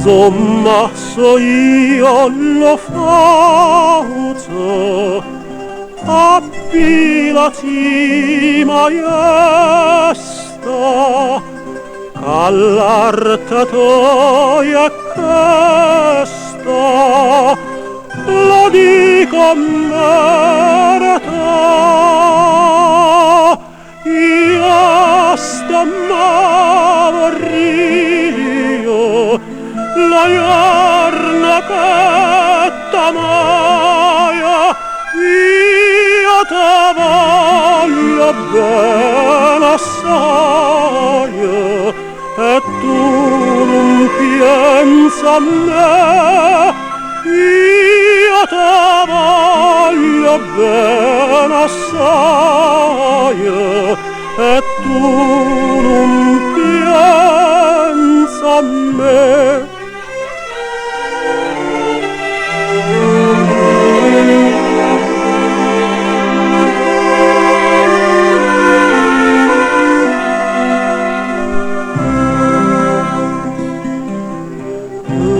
insomma so io lo faccio abbi la cima esta all'arte toia questa lo dico merita io stammavo rio la giorna che t'amaia io te voglio bene assai e tu non pensa a me io te voglio bene assai e tu non pensa a me.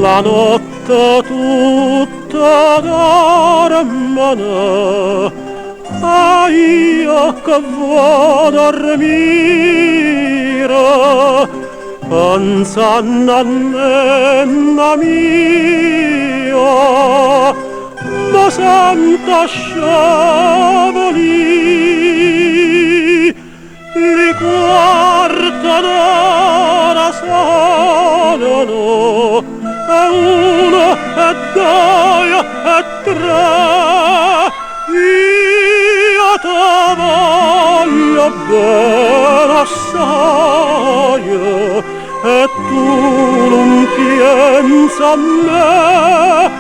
La notte tutta dormana io che vuoi dormire pensando a nonna mia ma sento sciabolì li quarta d'ora sono e uno e due e tre io te voglio bene assai e tu non pensa a me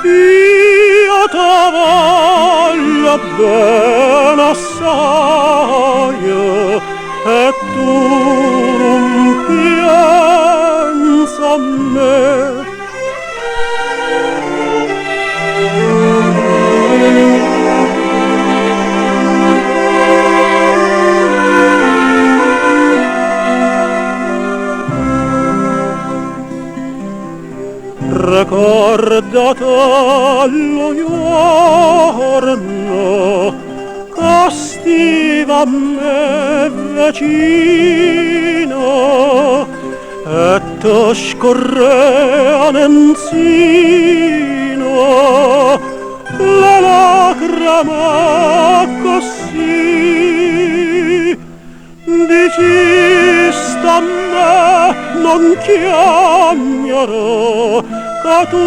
io te voglio bene assai e tu non pensa a me. Ricordate lo giorno che stiva a me vicino e ti scorreano insino le lacrime così dicesti a me non chiamerò che tu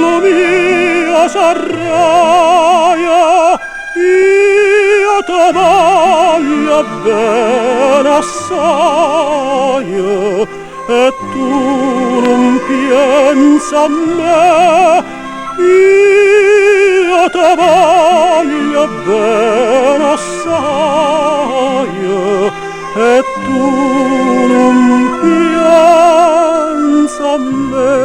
lo mio sarai io te voglio bene assai e tu non pensa a me io te voglio bene assai e tu non pensa a me.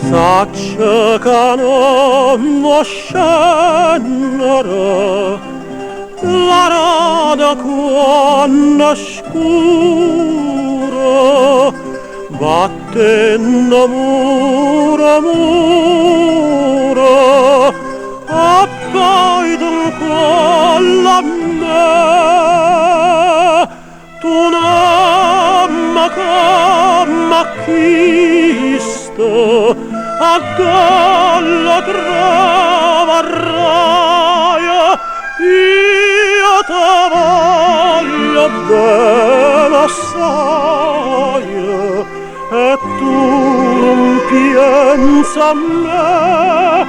Saccia che non mi scendere la rada quando scuro battendo muro e poi d'un collo a me tu non m'ha chiesto a gallo troverai io te voglio bene assai e tu non pensa a me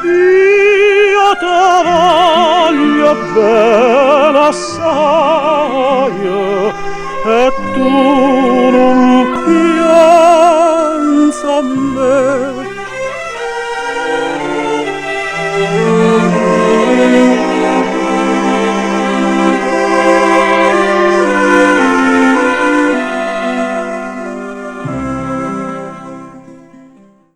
io te voglio bene assai e tu non